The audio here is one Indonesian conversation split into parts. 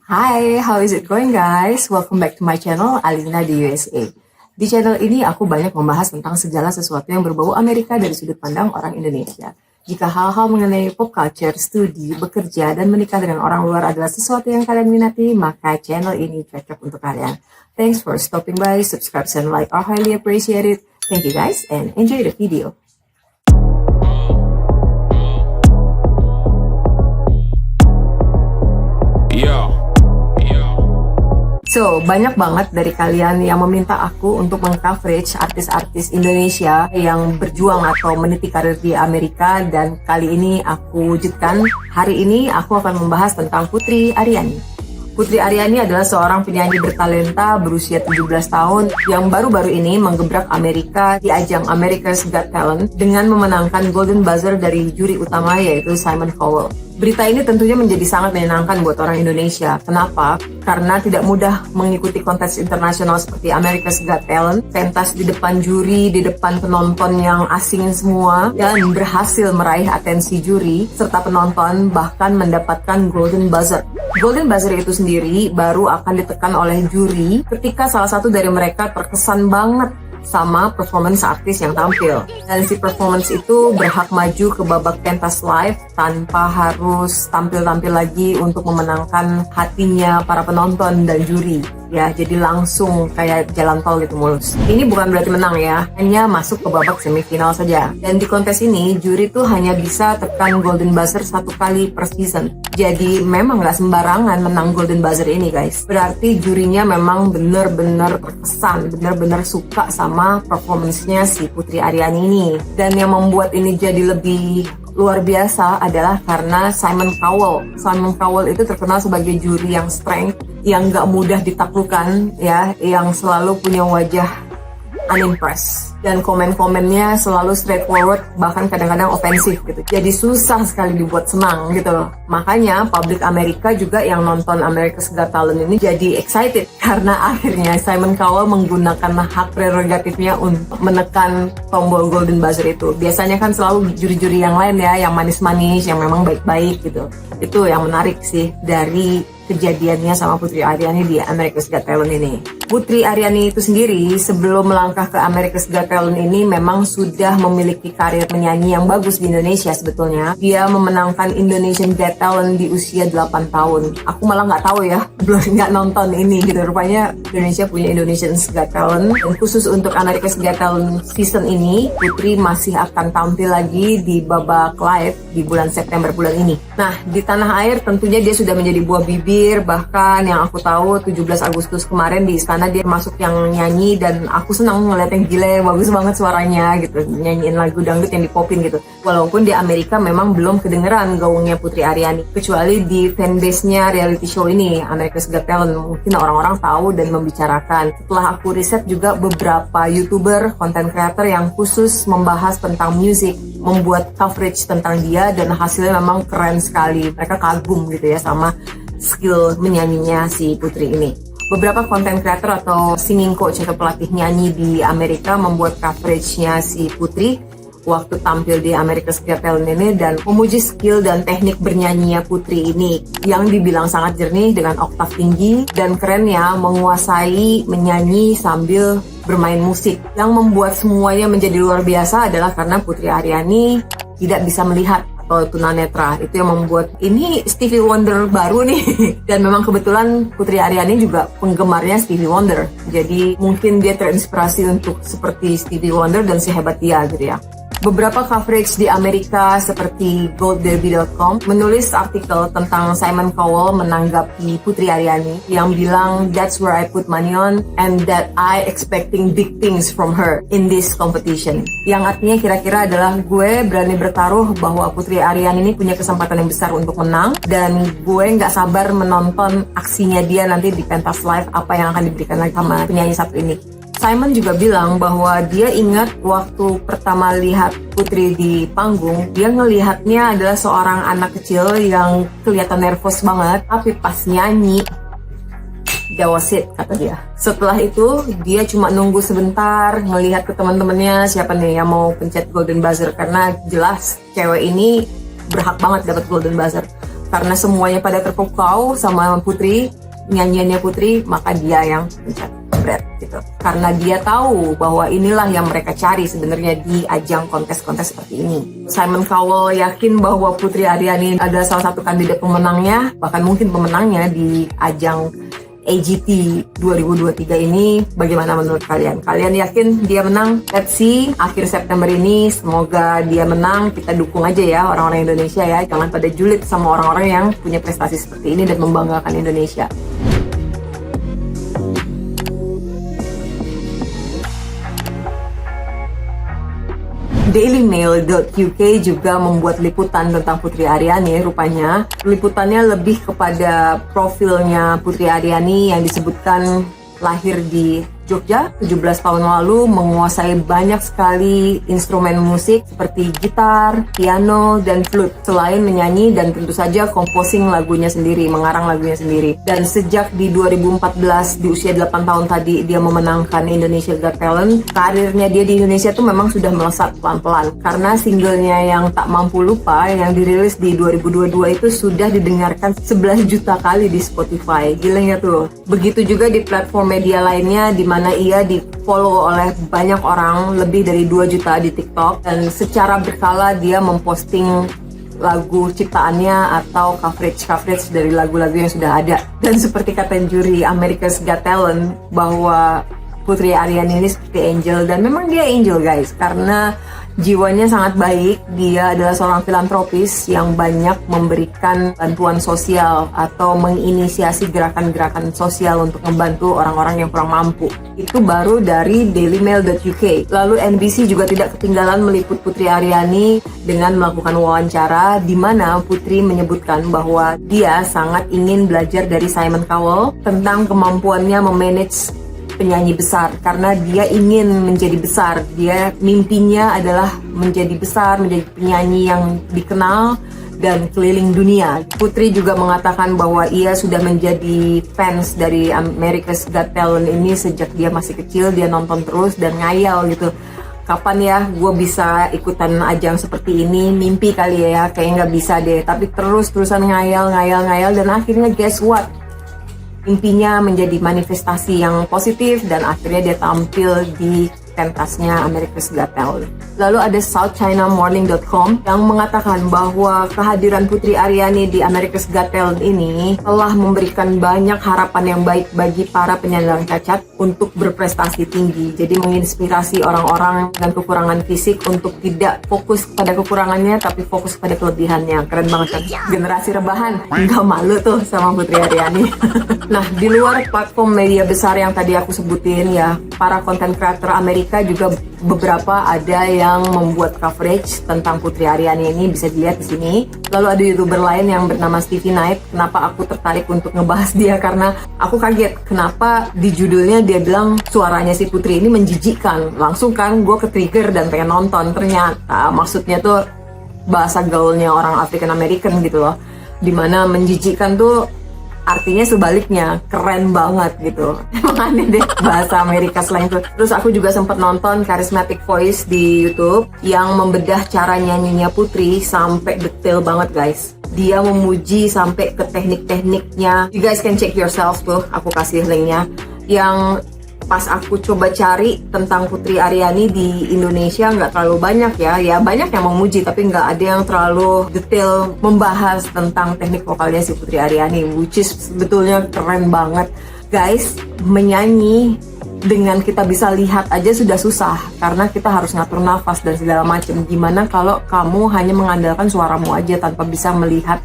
Hai, how is it going guys? Welcome back to my channel, Alina di USA. Di channel ini aku banyak membahas tentang segala sesuatu yang berbau Amerika dari sudut pandang orang Indonesia. Jika hal-hal mengenai pop culture, studi, bekerja, dan menikah dengan orang luar adalah sesuatu yang kalian minati, maka channel ini cocok untuk kalian. Thanks for stopping by, subscribe and like are highly appreciated. Thank you guys and enjoy the video. So, banyak banget dari kalian yang meminta aku untuk meng-coverage artis-artis Indonesia yang berjuang atau meniti karir di Amerika, dan kali ini aku wujudkan. Hari ini aku akan membahas tentang Putri Aryani. Putri Aryani adalah seorang penyanyi bertalenta berusia 17 tahun yang baru-baru ini menggebrak Amerika di ajang America's Got Talent dengan memenangkan Golden Buzzer dari juri utama yaitu Simon Cowell. Berita ini tentunya menjadi sangat menyenangkan buat orang Indonesia. Kenapa? Karena tidak mudah mengikuti kontes internasional seperti America's Got Talent, pentas di depan juri, di depan penonton yang asing semua, dan berhasil meraih atensi juri serta penonton, bahkan mendapatkan Golden Buzzer. Golden Buzzer itu sendiri baru akan ditekan oleh juri ketika salah satu dari mereka terkesan banget sama performance artis yang tampil. Dan si performance itu berhak maju ke babak pentas live tanpa harus tampil-tampil lagi untuk memenangkan hatinya para penonton dan juri. Ya, jadi langsung kayak jalan tol gitu mulus. Ini bukan berarti menang ya, hanya masuk ke babak semifinal saja. Dan di kontes ini, juri tuh hanya bisa tekan Golden Buzzer 1 kali per season. Jadi memang gak sembarangan menang Golden Buzzer ini guys. Berarti jurinya memang bener-bener terkesan, bener-bener suka sama performance-nya si Putri Aryani ini. Dan yang membuat ini jadi lebih luar biasa adalah karena Simon Cowell. Simon Cowell itu terkenal sebagai juri yang strength, yang gak mudah ditaklukkan ya, yang selalu punya wajah unimpressed. Dan komen-komennya selalu straightforward, bahkan kadang-kadang ofensif gitu. Jadi susah sekali dibuat senang gitu loh. Makanya publik Amerika juga yang nonton America's Got Talent ini jadi excited karena akhirnya Simon Cowell menggunakan hak prerogatifnya untuk menekan tombol Golden Buzzer itu. Biasanya kan selalu juri-juri yang lain ya, yang manis-manis, yang memang baik-baik gitu. Itu yang menarik sih dari kejadiannya sama Putri Aryani di America's Got Talent ini. Putri Aryani itu sendiri sebelum melangkah ke America's Got Talent ini memang sudah memiliki karir menyanyi yang bagus di Indonesia sebetulnya. Dia memenangkan Indonesian Got Talent di usia 8 tahun. Aku malah nggak tahu ya, belum nggak nonton ini gitu. Rupanya Indonesia punya Indonesian Got Talent. Dan khusus untuk America's Got Talent season ini, Putri masih akan tampil lagi di babak live di bulan September bulan ini. Nah, di tanah air tentunya dia sudah menjadi buah bibir. Bahkan yang aku tahu 17 Agustus kemarin di Istana dia masuk yang nyanyi, dan aku senang ngeliat yang gila, bagus banget suaranya gitu, nyanyiin lagu dangdut yang dipopin gitu. Walaupun di Amerika memang belum kedengeran gaungnya Putri Aryani, kecuali di fanbase-nya reality show ini, America's Got Talent, mungkin orang-orang tahu dan membicarakan. Setelah aku riset juga beberapa YouTuber, content creator yang khusus membahas tentang musik, membuat coverage tentang dia, dan hasilnya memang keren sekali. Mereka kagum gitu ya sama skill menyanyinya si Putri ini. Beberapa content creator atau singing coach atau pelatih nyanyi di Amerika membuat coverage-nya si Putri waktu tampil di America's Got Talent ini dan memuji skill dan teknik bernyanyinya Putri ini yang dibilang sangat jernih dengan oktav tinggi dan kerennya menguasai menyanyi sambil bermain musik. Yang membuat semuanya menjadi luar biasa adalah karena Putri Aryani tidak bisa melihat atau tunanetra. Itu yang membuat ini Stevie Wonder baru nih. Dan memang kebetulan Putri Aryani juga penggemarnya Stevie Wonder. Jadi mungkin dia terinspirasi untuk seperti Stevie Wonder dan sehebat dia gitu ya. Beberapa coverage di Amerika seperti GoldDerby.com menulis artikel tentang Simon Cowell menanggapi Putri Aryani yang bilang that's where I put money on and that I expecting big things from her in this competition. Yang artinya kira-kira adalah gue berani bertaruh bahwa Putri Aryani ini punya kesempatan yang besar untuk menang, dan gue nggak sabar menonton aksinya dia nanti di pentas live apa yang akan diberikan lagi sama penyanyi satu ini. Simon juga bilang bahwa dia ingat waktu pertama lihat Putri di panggung, dia ngelihatnya adalah seorang anak kecil yang kelihatan nervous banget, tapi pas nyanyi, that was it, kata dia. Setelah itu, dia cuma nunggu sebentar, ngelihat ke teman-temannya siapa nih yang mau pencet Golden Buzzer, karena jelas cewek ini berhak banget dapat Golden Buzzer. karena semuanya pada terpukau sama Putri, nyanyiannya Putri, maka dia yang pencet bread gitu. Karena dia tahu bahwa inilah yang mereka cari sebenarnya di ajang kontes-kontes seperti ini. Simon Cowell yakin bahwa Putri Aryani adalah salah satu kandidat pemenangnya, bahkan mungkin pemenangnya di ajang AGT 2023 ini. Bagaimana menurut kalian? Kalian yakin dia menang? Let's see, akhir September ini semoga dia menang. Kita dukung aja ya orang-orang Indonesia ya. Jangan pada julid sama orang-orang yang punya prestasi seperti ini dan membanggakan Indonesia. Dailymail.uk juga membuat liputan tentang Putri Aryani. Rupanya liputannya lebih kepada profilnya Putri Aryani yang disebutkan lahir di Jogja 17 tahun lalu, menguasai banyak sekali instrumen musik seperti gitar, piano, dan flute. Selain menyanyi dan tentu saja composing lagunya sendiri, mengarang lagunya sendiri. Dan sejak di 2014, di usia 8 tahun tadi, dia memenangkan Indonesia Got Talent. Karirnya dia di Indonesia tuh memang sudah melesat pelan-pelan. Karena singlenya yang Tak Mampu Lupa, yang dirilis di 2022 itu sudah didengarkan 11 juta kali di Spotify. Gila ya tuh. Begitu juga di platform media lainnya, di mana ia di-follow oleh banyak orang, lebih dari 2 juta di TikTok, dan secara berkala dia memposting lagu ciptaannya atau coverage dari lagu-lagu yang sudah ada. Dan seperti kata juri America's Got Talent bahwa Putri Aryani ini seperti angel, dan memang dia angel guys, karena jiwanya sangat baik. Dia adalah seorang filantropis yang banyak memberikan bantuan sosial atau menginisiasi gerakan-gerakan sosial untuk membantu orang-orang yang kurang mampu. Itu baru dari dailymail.uk. Lalu NBC juga tidak ketinggalan meliput Putri Aryani dengan melakukan wawancara, di mana Putri menyebutkan bahwa dia sangat ingin belajar dari Simon Cowell tentang kemampuannya memanage penyanyi besar, karena dia ingin menjadi besar. Dia mimpinya adalah menjadi besar, menjadi penyanyi yang dikenal dan keliling dunia. Putri juga mengatakan bahwa ia sudah menjadi fans dari America's Got Talent ini sejak dia masih kecil. Dia nonton terus dan ngayal gitu, kapan ya gue bisa ikutan ajang seperti ini. Mimpi kali ya, kayak nggak bisa deh, tapi terus-terusan ngayal, dan akhirnya guess what? Mimpinya menjadi manifestasi yang positif, dan akhirnya dia tampil di pentasnya America's Got Talent. Lalu ada SouthChinaMorning.com yang mengatakan bahwa kehadiran Putri Aryani di America's Got Talent ini telah memberikan banyak harapan yang baik bagi para penyandang cacat untuk berprestasi tinggi. Jadi menginspirasi orang-orang dengan kekurangan fisik untuk tidak fokus pada kekurangannya, tapi fokus pada kelebihannya. Keren banget kan? Generasi rebahan, nggak malu tuh sama Putri Aryani. Nah, di luar platform media besar yang tadi aku sebutin ya, para content creator Amerika juga beberapa ada yang membuat coverage tentang Putri Aryani ini, bisa dilihat di sini. Lalu ada YouTuber lain yang bernama Stevie Knight. Kenapa aku tertarik untuk ngebahas dia? Karena aku kaget kenapa di judulnya dia bilang suaranya si Putri ini menjijikkan. Langsung kan gue ke-trigger dan pengen nonton. Ternyata maksudnya tuh bahasa gaulnya orang African American gitu loh, dimana menjijikkan tuh artinya sebaliknya, keren banget gitu. Emang aneh deh bahasa Amerika slang itu. Terus aku juga sempat nonton Charismatic Voice di YouTube yang membedah cara nyanyinya Putri sampai detail banget guys. Dia memuji sampai ke teknik-tekniknya. You guys can check yourself tuh, aku kasih linknya. Yang pas aku coba cari tentang Putri Aryani di Indonesia nggak terlalu banyak ya banyak yang memuji, tapi nggak ada yang terlalu detail membahas tentang teknik vokalnya si Putri Aryani, which is sebetulnya keren banget guys. Menyanyi dengan kita bisa lihat aja sudah susah, karena kita harus ngatur nafas dan segala macam. Gimana kalau kamu hanya mengandalkan suaramu aja tanpa bisa melihat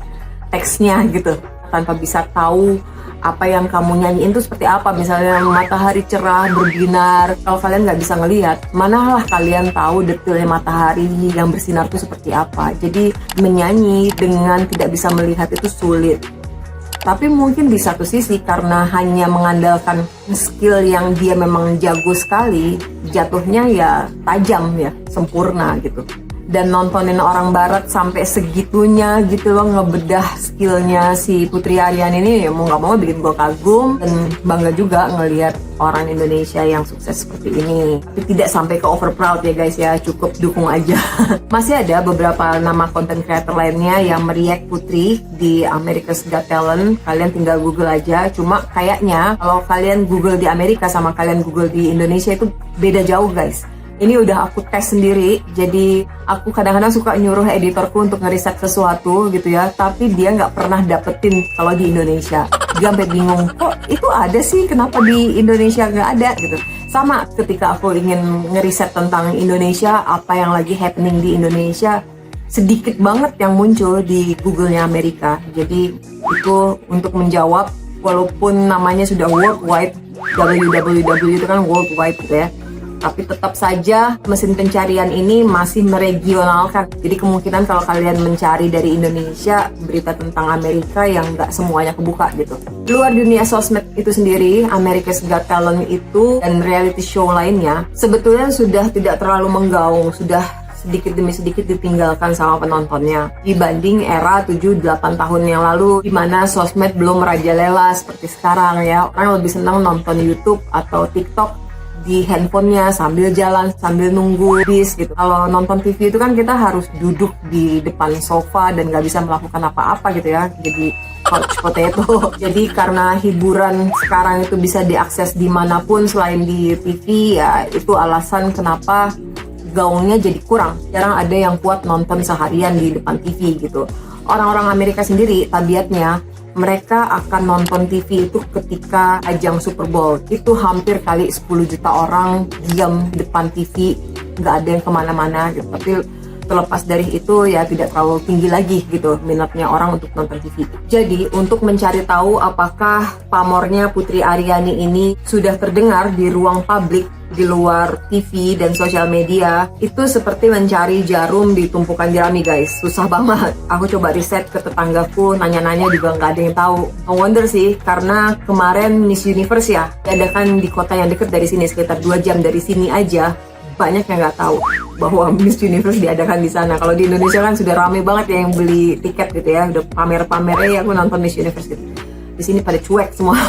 teksnya gitu, tanpa bisa tahu apa yang kamu nyanyiin itu seperti apa. Misalnya matahari cerah berbinar, kalau kalian nggak bisa ngelihat, manalah kalian tahu detailnya matahari yang bersinar itu seperti apa. Jadi menyanyi dengan tidak bisa melihat itu sulit. Tapi mungkin di satu sisi karena hanya mengandalkan skill yang dia memang jago sekali, jatuhnya ya tajam ya, sempurna gitu. dan nontonin orang barat sampai segitunya gitu loh, ngebedah skillnya si Putri Aryani ini, ya mau nggak mau bikin gue kagum dan bangga juga ngelihat orang Indonesia yang sukses seperti ini. Tapi tidak sampai ke over proud ya guys ya, cukup dukung aja. Masih ada beberapa nama content creator lainnya yang meriak Putri di America's Got Talent. Kalian tinggal Google aja. Cuma kayaknya kalau kalian Google di Amerika sama kalian Google di Indonesia itu beda jauh guys. Ini udah aku tes sendiri, jadi aku kadang-kadang suka nyuruh editorku untuk ngeriset sesuatu gitu ya, tapi dia nggak pernah dapetin kalau di Indonesia. Dia sampai bingung, kok itu ada sih, kenapa di Indonesia nggak ada gitu. Sama ketika aku ingin ngeriset tentang Indonesia, apa yang lagi happening di Indonesia, sedikit banget yang muncul di Google-nya Amerika. Jadi itu untuk menjawab, walaupun namanya sudah worldwide, www itu kan worldwide gitu ya, tapi tetap saja mesin pencarian ini masih meregionalkan. Jadi kemungkinan kalau kalian mencari dari Indonesia berita tentang Amerika yang nggak semuanya kebuka gitu. Di luar dunia sosmed itu sendiri, America's Got Talent itu dan reality show lainnya sebetulnya sudah tidak terlalu menggaung, sudah sedikit demi sedikit ditinggalkan sama penontonnya dibanding era 7-8 tahun yang lalu, di mana sosmed belum merajalela seperti sekarang ya. Orang lebih senang nonton YouTube atau TikTok di handphonenya sambil jalan, sambil nunggu bis gitu. Kalau nonton TV itu kan kita harus duduk di depan sofa dan nggak bisa melakukan apa-apa gitu ya, jadi couch potato. Jadi karena hiburan sekarang itu bisa diakses dimanapun selain di TV, ya itu alasan kenapa gaungnya jadi kurang. Jarang ada yang kuat nonton seharian di depan TV gitu. Orang-orang Amerika sendiri tabiatnya mereka akan nonton TV itu ketika ajang Super Bowl. Itu hampir kali 10 juta orang diam di depan TV, nggak ada yang kemana-mana gitu. Tapi terlepas dari itu ya tidak terlalu tinggi lagi gitu minatnya orang untuk nonton TV. Jadi untuk mencari tahu apakah pamornya Putri Aryani ini sudah terdengar di ruang publik di luar TV dan sosial media, itu seperti mencari jarum di tumpukan jerami guys, susah banget. Aku coba riset ke tetanggaku, nanya-nanya juga nggak ada yang tahu. No wonder sih, karena kemarin Miss Universe ya diadakan di kota yang dekat dari sini, sekitar 2 jam dari sini aja, banyak yang nggak tahu bahwa Miss Universe diadakan di sana. Kalau di Indonesia kan sudah rame banget ya yang beli tiket gitu ya, udah pamer-pamernya ya aku nonton Miss Universe gitu. Di sini pada cuek semua.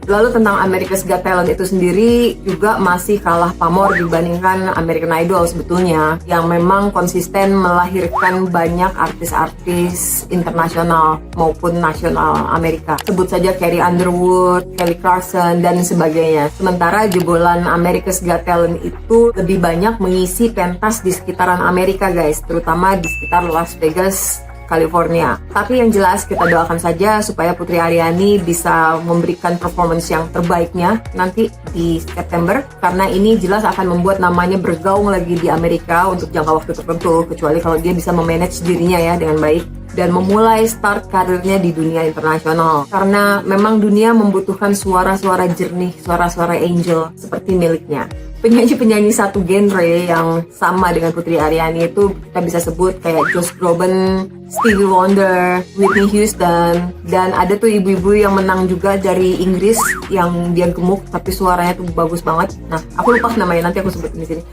Lalu tentang America's Got Talent itu sendiri juga masih kalah pamor dibandingkan American Idol sebetulnya, yang memang konsisten melahirkan banyak artis-artis internasional maupun nasional Amerika. Sebut saja Carrie Underwood, Kelly Clarkson, dan sebagainya. Sementara jebolan America's Got Talent itu lebih banyak mengisi pentas di sekitaran Amerika guys, terutama di sekitar Las Vegas, California. Tapi yang jelas kita doakan saja supaya Putri Aryani bisa memberikan performance yang terbaiknya nanti di September, karena ini jelas akan membuat namanya bergaung lagi di Amerika untuk jangka waktu tertentu, kecuali kalau dia bisa memanage dirinya ya dengan baik dan memulai start karirnya di dunia internasional. Karena memang dunia membutuhkan suara-suara jernih, suara-suara angel seperti miliknya. Penyanyi-penyanyi satu genre yang sama dengan Putri Aryani itu kita bisa sebut kayak Josh Groban, Stevie Wonder, Whitney Houston, dan ada tuh ibu-ibu yang menang juga dari Inggris yang dia gemuk tapi suaranya tuh bagus banget. Nah, aku lupa namanya, nanti aku sebutin di sini.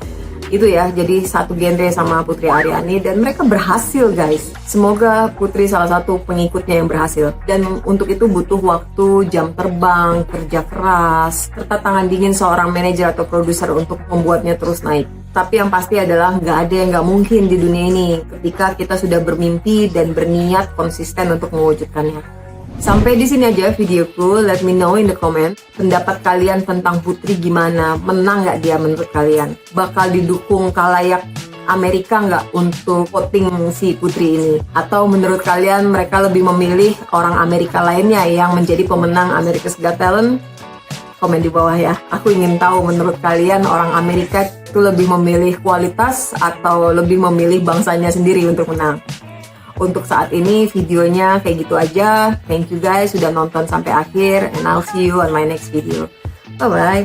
Itu ya, jadi satu genre sama Putri Aryani dan mereka berhasil guys. Semoga Putri salah satu pengikutnya yang berhasil. Dan untuk itu butuh waktu, jam terbang, kerja keras, serta tangan dingin seorang manajer atau produser untuk membuatnya terus naik. Tapi yang pasti adalah nggak ada yang nggak mungkin di dunia ini ketika kita sudah bermimpi dan berniat konsisten untuk mewujudkannya. Sampai di sini aja videoku. Let me know in the comment pendapat kalian tentang Putri gimana. Menang nggak dia menurut kalian? Bakal didukung kalayak Amerika nggak untuk voting si Putri ini? Atau menurut kalian mereka lebih memilih orang Amerika lainnya yang menjadi pemenang America's Got Talent? Komen di bawah ya. Aku ingin tahu menurut kalian orang Amerika itu lebih memilih kualitas atau lebih memilih bangsanya sendiri untuk menang? Untuk saat ini videonya kayak gitu aja. Thank you guys sudah nonton sampai akhir, and I'll see you on my next video. Bye bye.